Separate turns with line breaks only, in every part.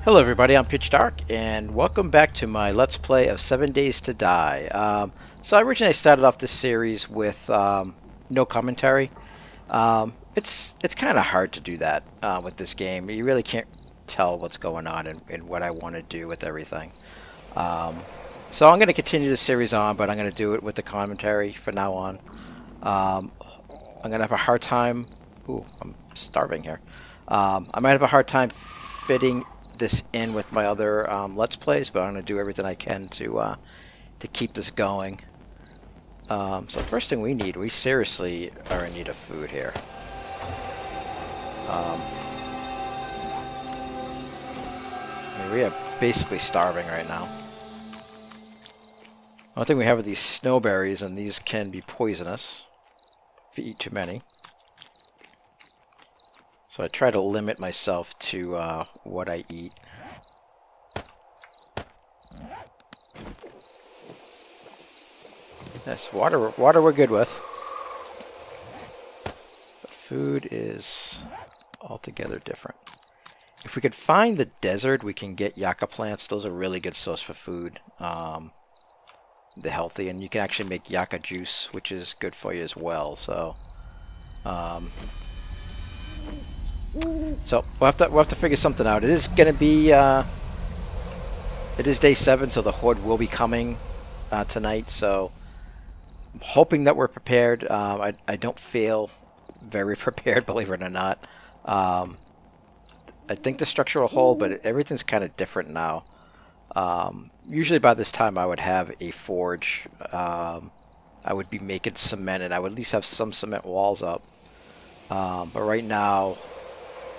Hello everybody, I'm Pitch Dark, and welcome back to my Let's Play of 7 Days to Die. So originally I started off this series with no commentary. It's kind of hard to do that with this game. You really can't tell what's going on and what I want to do with everything. So I'm going to continue this series on, but I'm going to do it with the commentary from now on. I'm going to have a hard time... Ooh, I'm starving here. I might have a hard time fitting this in with my other Let's Plays, but I'm going to do everything I can to keep this going. So first thing we seriously are in need of food here. I mean, we are basically starving right now. One thing we have are these snowberries, and these can be poisonous if you eat too many. So I try to limit myself to what I eat. Yes, water we're good with. But food is altogether different. If we could find the desert, we can get yucca plants. Those are a really good source for food. They're healthy, and you can actually make yucca juice, which is good for you as well. So we'll have to figure something out. It is going to be it is day 7, so the horde will be coming tonight. So I'm hoping that we're prepared. I don't feel very prepared, believe it or not. I think the structure will hold, but everything's kind of different now. Usually by this time I would have a forge. I would be making cement, and I would at least have some cement walls up. But right now,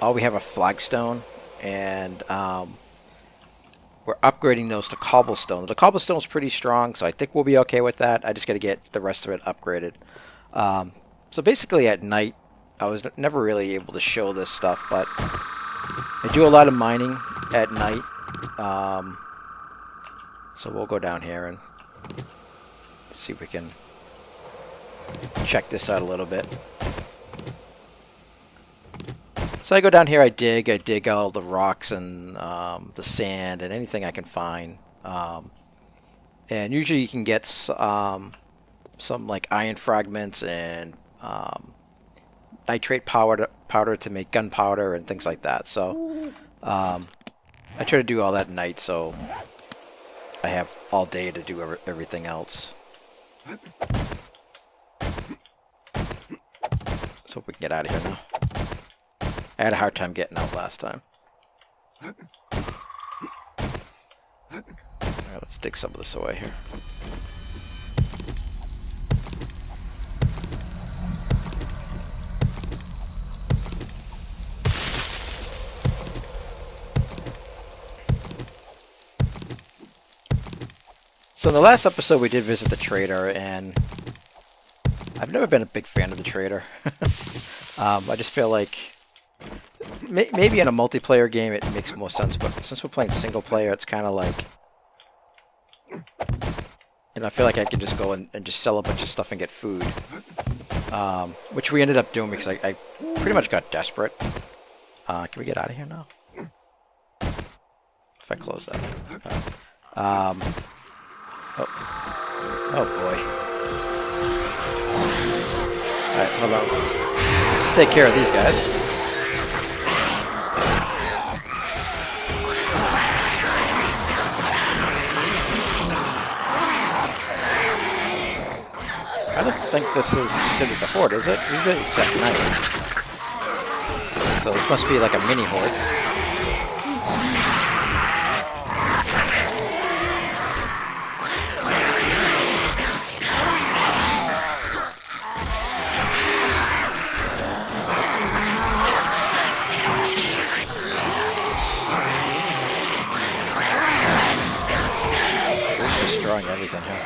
all we have are flagstone, and we're upgrading those to cobblestone. The cobblestone is pretty strong, so I think we'll be okay with that. I just got to get the rest of it upgraded. So basically at night, I was never really able to show this stuff, but I do a lot of mining at night. So we'll go down here and see if we can check this out a little bit. So I go down here, I dig all the rocks and the sand and anything I can find. And usually you can get some like iron fragments and nitrate powder to make gunpowder and things like that. So I try to do all that at night, so I have all day to do everything else. Let's hope we can get out of here now. I had a hard time getting out last time. Alright, let's dig some of this away here. So in the last episode we did visit the trader, and I've never been a big fan of the trader. I just feel like maybe in a multiplayer game it makes more sense, but since we're playing single player, it's kind of like, I feel like I can just go and just sell a bunch of stuff and get food, which we ended up doing because I pretty much got desperate. Can we get out of here now? If I close that. Oh boy. Alright, hold on. Let's take care of these guys. I don't think this is considered the horde, is it? Usually it's at night. So this must be like a mini horde. We're just destroying everything here.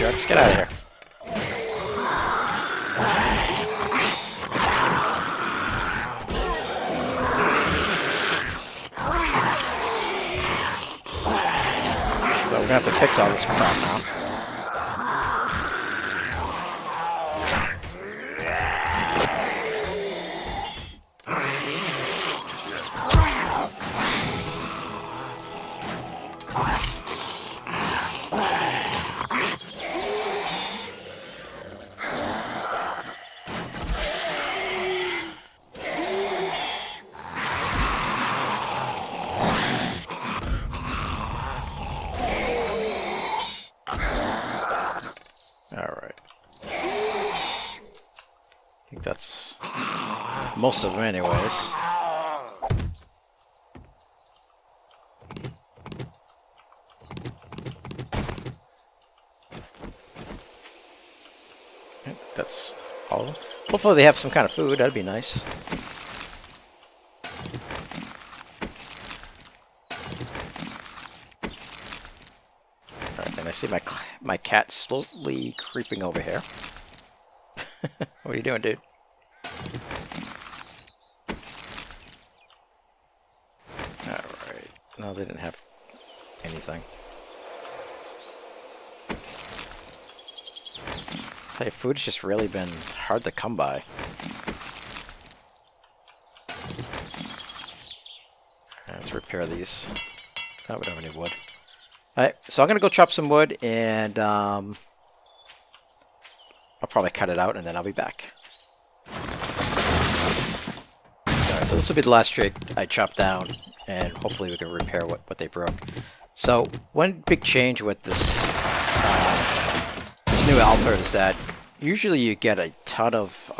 Jerks, get out of here. gonna have to fix all this crap now. Alright. I think that's most of them anyways. That's all of them. Hopefully they have some kind of food, that'd be nice. Alright, and I see my cat slowly creeping over here. What are you doing, dude? Alright. No, they didn't have anything. Hey, food's just really been hard to come by. Let's repair these. Oh, we don't have any wood. Alright, so I'm gonna go chop some wood and I'll probably cut it out and then I'll be back. Alright, so this will be the last tree I chopped down and hopefully we can repair what they broke. So one big change with this this new alpha is that usually you get a ton of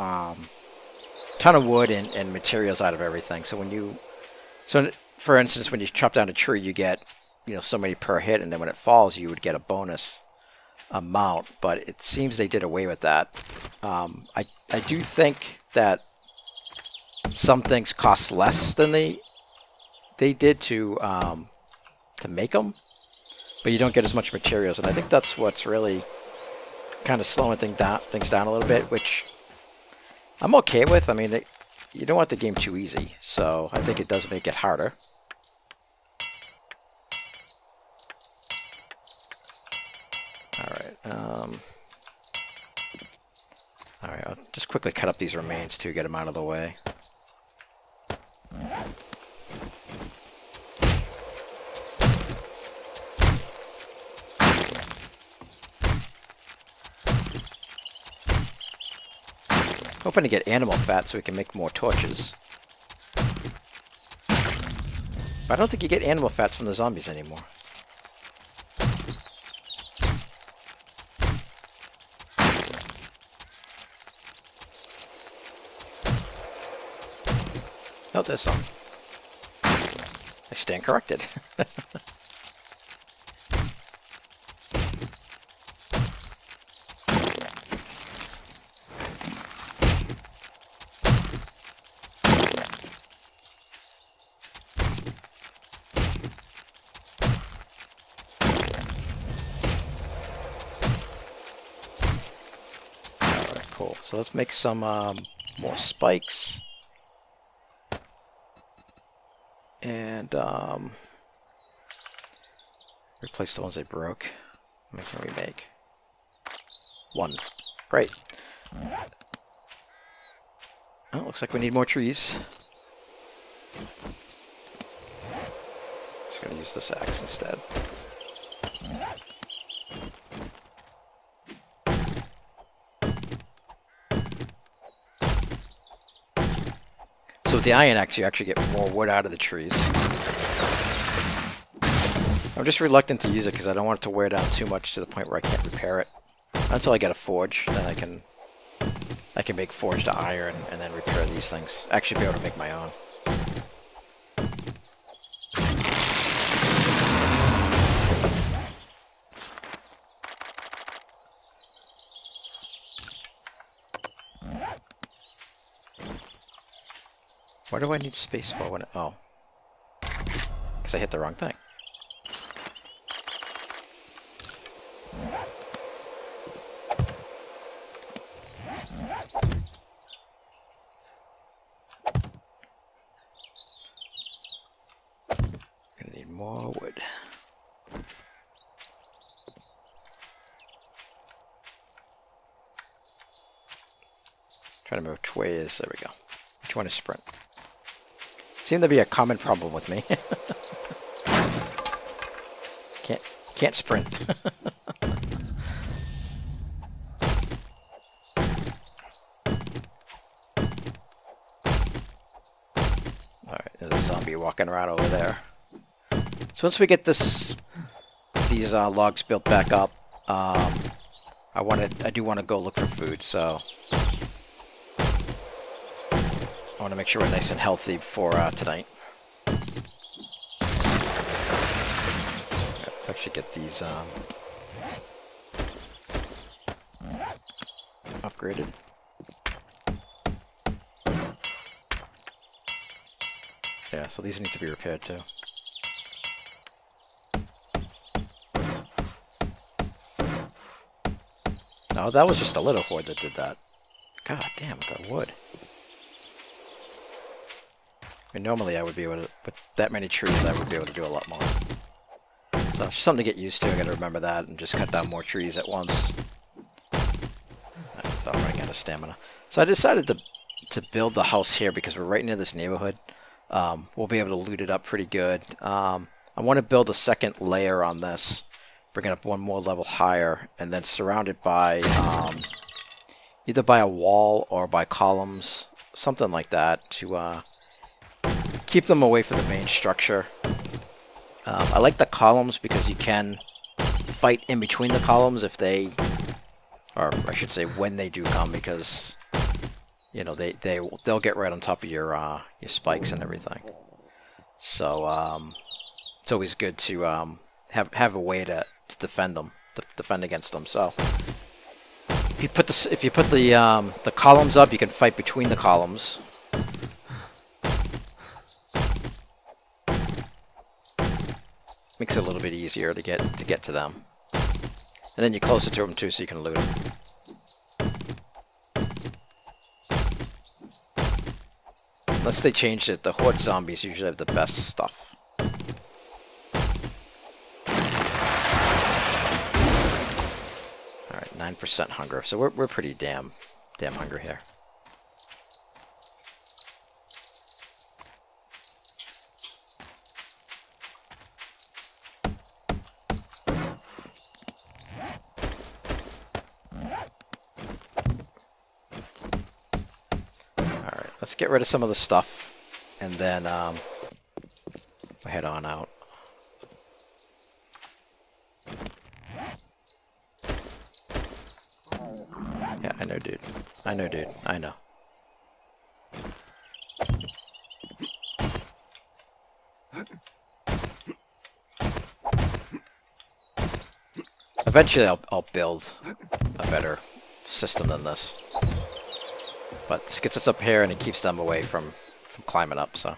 wood and materials out of everything. So for instance, when you chop down a tree, you get, you know, so many per hit, and then when it falls, you would get a bonus amount. But it seems they did away with that. I do think that some things cost less than they did to make them, but you don't get as much materials, and I think that's what's really kind of slowing things down a little bit, which I'm okay with. I mean, you don't want the game too easy, so I think it does make it harder. Alright, alright, I'll just quickly cut up these remains to get them out of the way. Hoping to get animal fat so we can make more torches. But I don't think you get animal fats from the zombies anymore. Oh, there's some. I stand corrected. Alright, cool. So let's make some more spikes. And replace the ones they broke. How many can we make? One. Great. Oh, looks like we need more trees. Just gonna use this axe instead. So with the iron axe, you actually get more wood out of the trees. I'm just reluctant to use it because I don't want it to wear down too much to the point where I can't repair it. Until I get a forge, then I can make forged iron and then repair these things. Actually be able to make my own. Why do I need space for when it... Oh. Because I hit the wrong thing. Gonna need more wood. Trying to remember which way is. There we go. Which one is sprint? Seemed to be a common problem with me. Can't sprint. Alright, there's a zombie walking around over there. So once we get these logs built back up, I do want to go look for food, so I want to make sure we're nice and healthy for tonight. Let's actually get these upgraded. Yeah, so these need to be repaired too. No, that was just a little horde that did that. God damn, that wood. I mean, normally I would be able to, with that many trees, I would be able to do a lot more. So it's something to get used to. I gotta remember that and just cut down more trees at once. Right, so I'm running out of stamina. So I decided to build the house here because we're right near this neighborhood. We'll be able to loot it up pretty good. I want to build a second layer on this, bring it up one more level higher, and then surround it by either by a wall or by columns, something like that, to keep them away from the main structure. I like the columns because you can fight in between the columns if they, or I should say when they do come, because you know they'll get right on top of your spikes and everything. So it's always good to have a way to defend them, to defend against them. So if you put the columns up, you can fight between the columns. Makes it a little bit easier to get to them, and then you're closer to them too, so you can loot them. Unless they changed it, the horde zombies usually have the best stuff. All right, 9% hunger, so we're pretty damn hungry here. Let's get rid of some of the stuff, and then we'll head on out. Yeah, I know, dude. I know, dude. I know. Eventually, I'll build a better system than this. But this gets us up here, and it keeps them away from climbing up, so.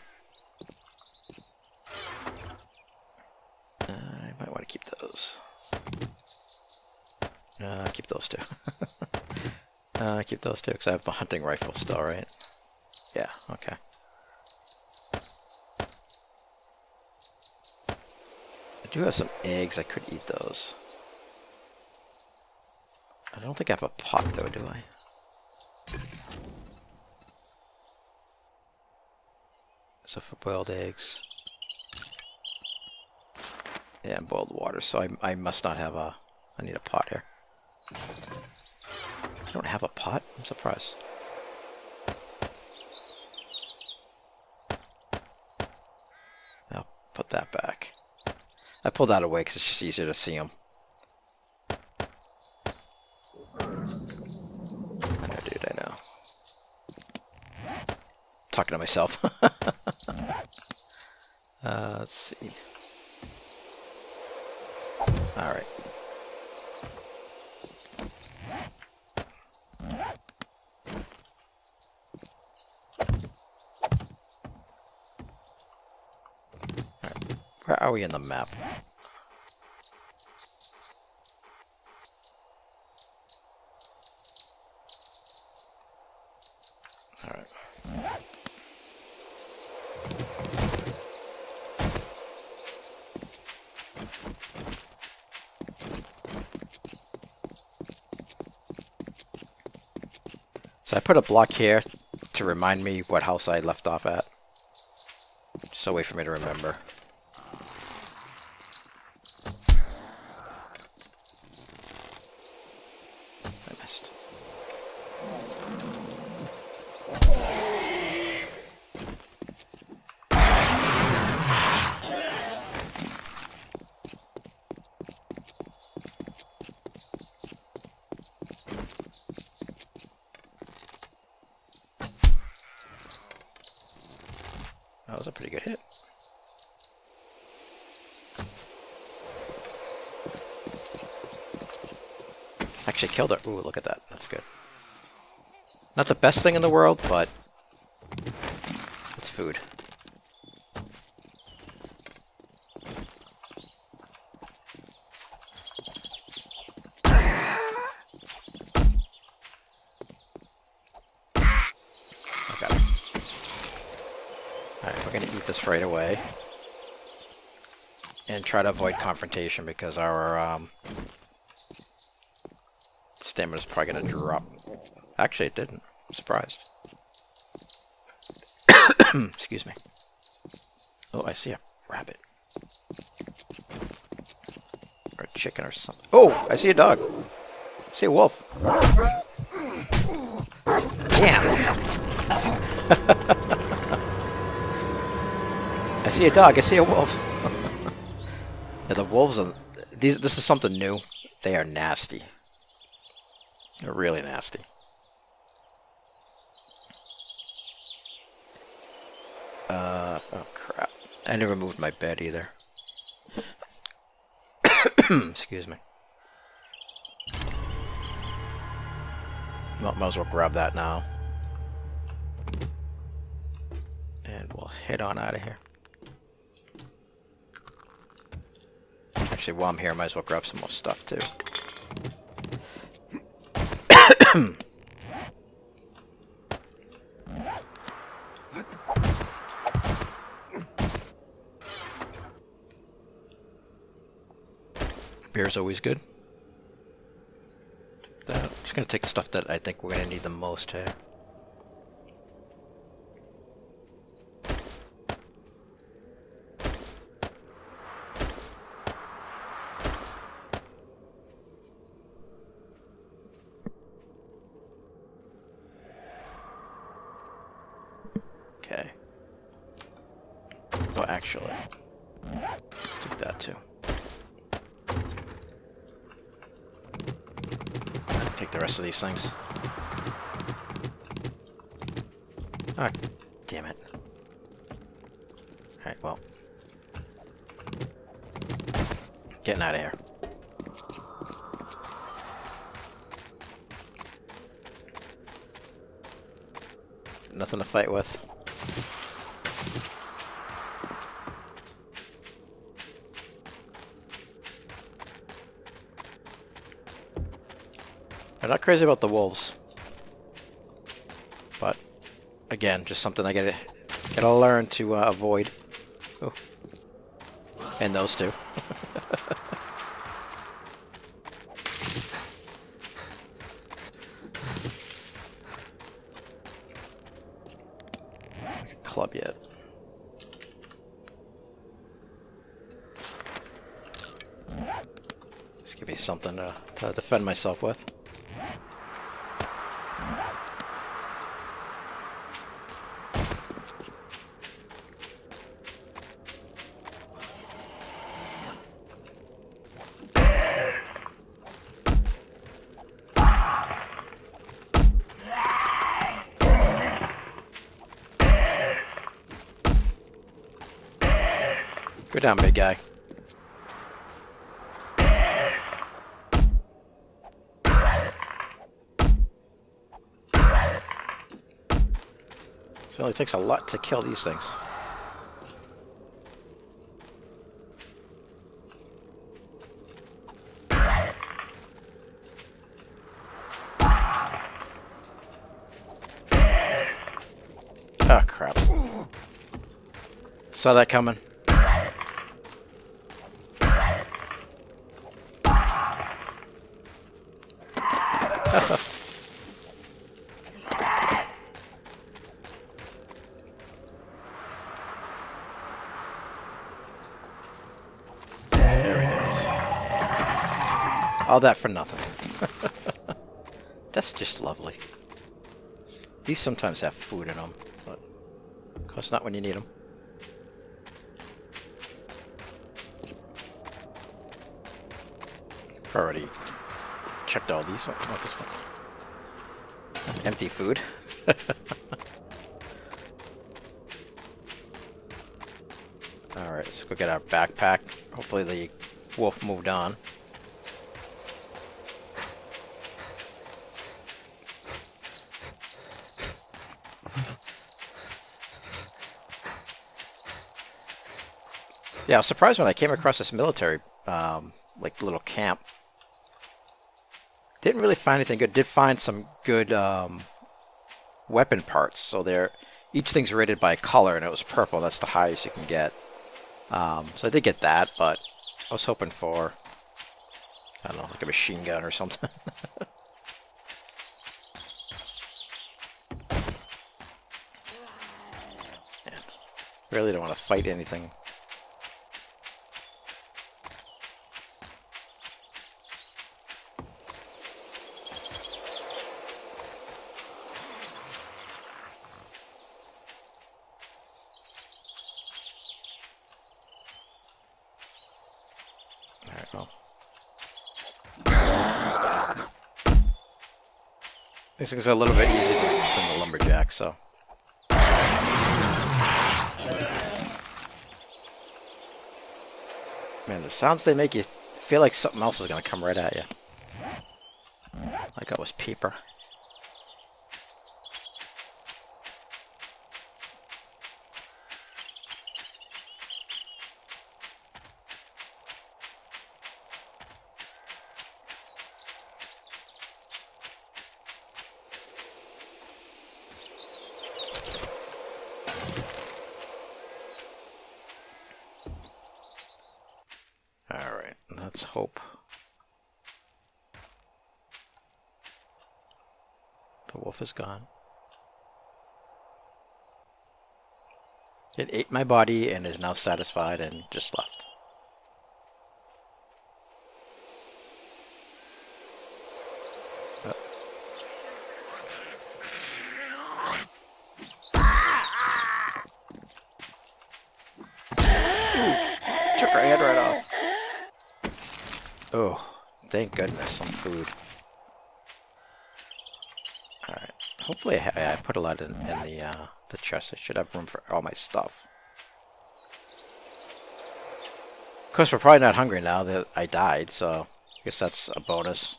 I might want to keep those. Keep those two. Keep those two, because I have a hunting rifle still, right? Yeah, okay. I do have some eggs. I could eat those. I don't think I have a pot, though, do I? So for boiled eggs. Yeah, and boiled water, so I must not have a... I need a pot here. I don't have a pot? I'm surprised. I'll put that back. I pulled that away because it's just easier to see them. I know, dude, I know. Talking to myself. Let's see. Alright. Where are we in the map? Alright. So So I put a block here to remind me what house I left off at. Just a way for me to remember. I missed. That was a pretty good hit. Actually killed her. Ooh, look at that. That's good. Not the best thing in the world, but it's food. Okay. Alright, we're gonna eat this right away. And try to avoid confrontation because our stamina's probably gonna drop. Actually, it didn't. I'm surprised. Excuse me. Oh, I see a rabbit. Or a chicken or something. Oh, I see a dog. I see a wolf. Damn. I see a dog. I see a wolf. Yeah, the wolves are... This is something new. They are nasty. They're really nasty. Oh crap. I never moved my bed either. Excuse me. Might as well grab that now. And we'll head on out of here. Actually, while I'm here, I might as well grab some more stuff too. Beer's always good. I'm just gonna take the stuff that I think we're gonna need the most here. Okay. Oh, actually, take that too. Take the rest of these things. Ah, damn it. Alright, well. Getting out of here. Nothing to fight with. I'm not crazy about the wolves, but again, just something I gotta learn to avoid. Oh. And those two. Like a club yet. Just give me something to defend myself with. Go down, big guy. So it only takes a lot to kill these things. Oh, crap. Saw that coming. all that for nothing. That's just lovely. These sometimes have food in them, but of course not when you need them. Already checked all these. Oh, not this one. Empty food. Alright, let's go get our backpack. Hopefully the wolf moved on. Yeah, I was surprised when I came across this military, like little camp. Didn't really find anything good. Did find some good weapon parts. So each thing's rated by color, and it was purple. That's the highest you can get. So I did get that, but I was hoping for, I don't know, like a machine gun or something. Man, really don't want to fight anything. This is a little bit easier than the lumberjack, so. Man, the sounds they make you feel like something else is going to come right at you. Like it was Peeper. Alright, let's hope the wolf is gone. It ate my body and is now satisfied and just left. Took her head right off. Oh, thank goodness, some food. Alright, hopefully I put a lot in the chest. I should have room for all my stuff. Of course, we're probably not hungry now that I died, so I guess that's a bonus.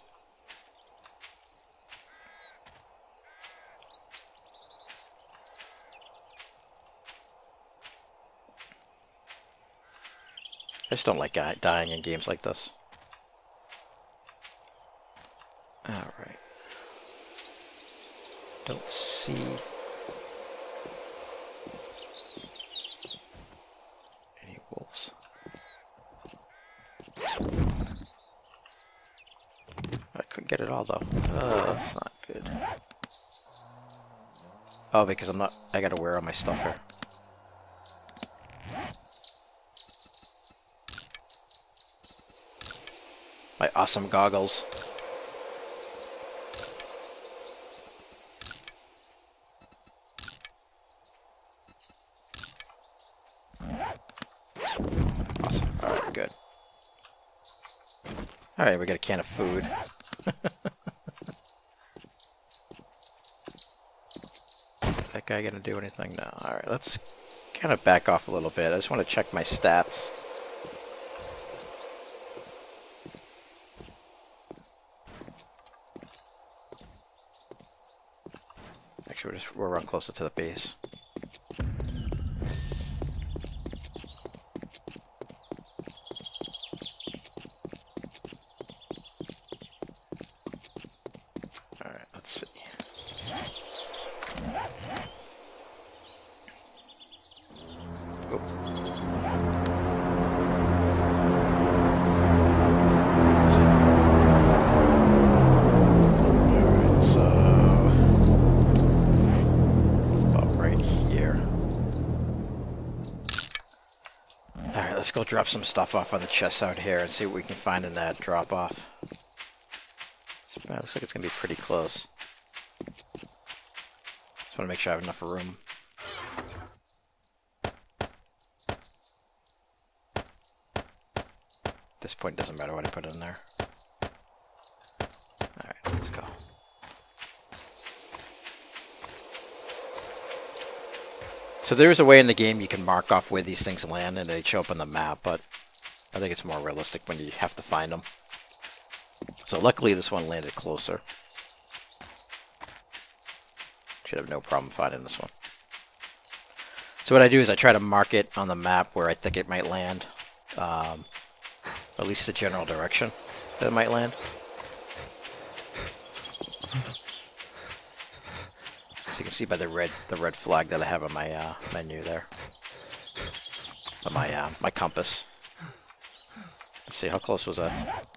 I just don't like dying in games like this. Alright. Don't see any wolves. I couldn't get it all though. That's not good. Oh, because I gotta wear all my stuff here. My awesome goggles. Awesome. Alright, good. Alright, we got a can of food. Is that guy gonna do anything? No. Alright, let's kind of back off a little bit. I just want to check my stats. Actually, we'll run closer to the base. Alright, let's see. Oh. Alright, so it's about right here. Alright, let's go drop some stuff off on the chest out here and see what we can find in that drop off. Well, looks like it's gonna be pretty close. Just want to make sure I have enough room. At this point, it doesn't matter what I put in there. Alright, let's go. So there is a way in the game you can mark off where these things land and they show up on the map, but I think it's more realistic when you have to find them. So luckily this one landed closer. Should have no problem finding this one. So what I do is I try to mark it on the map where I think it might land. At least the general direction that it might land. So you can see by the red flag that I have on my menu there. On my compass. Let's see, how close was that?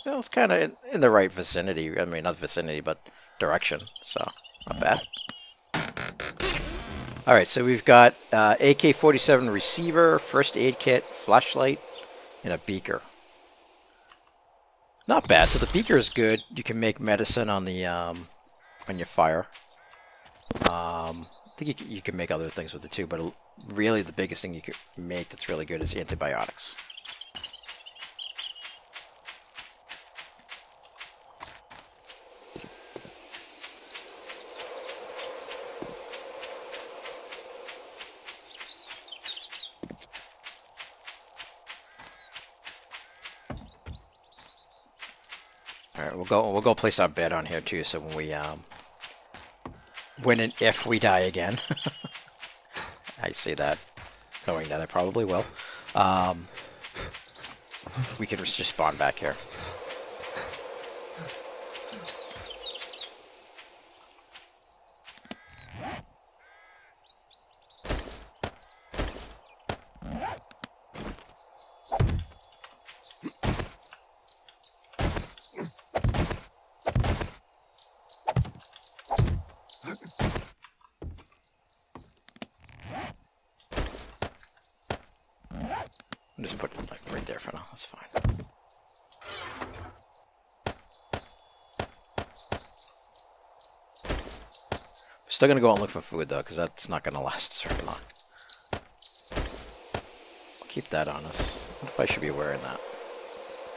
It was kind of in the right vicinity. I mean, not vicinity, but direction. So, not bad. Alright, so we've got AK-47 receiver, first aid kit, flashlight, and a beaker. Not bad. So the beaker is good. You can make medicine on the on your fire. I think you can make other things with it too, but really the biggest thing you can make that's really good is antibiotics. All right, we'll go place our bed on here too, so when we when and if we die again, I say that knowing that I probably will, we can just spawn back here. I'll just put it like right there for now. That's fine. We're still gonna go out and look for food though, because that's not gonna last us very long. Keep that on us. What if I should be wearing that?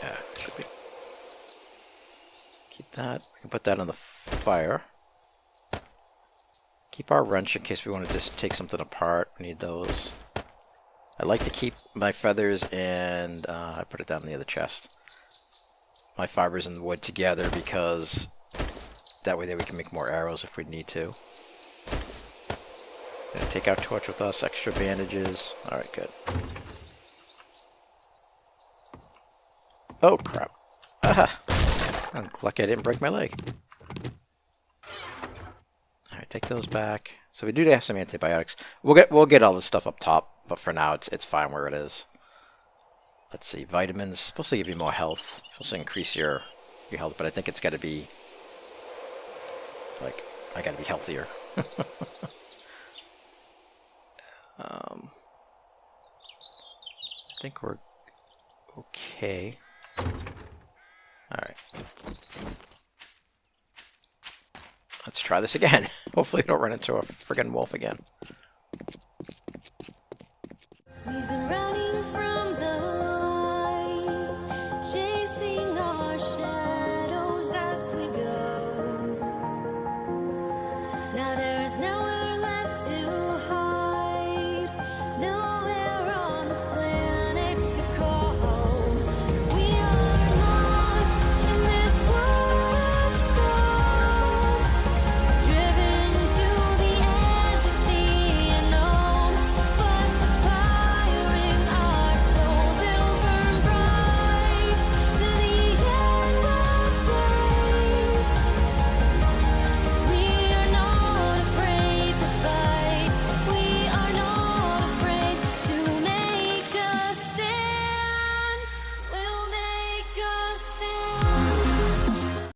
Yeah, should be. Keep that. We can put that on the fire. Keep our wrench in case we want to just take something apart. We need those. I like to keep my feathers and I put it down in the other chest. My fibers and the wood together because that way we can make more arrows if we need to. Gonna take our torch with us, extra bandages. Alright, good. Oh crap. Aha! I'm lucky I didn't break my leg. Alright, take those back. So we do have some antibiotics. We'll get all this stuff up top. But for now, it's fine where it is. Let's see, vitamins. Supposed to give you more health. Supposed to increase your health, but I think it's got to be like I got to be healthier. I think we're okay. All right. Let's try this again. Hopefully, we don't run into a friggin' wolf again.
We've been running from the light, chasing our shadows as we go. Now there is no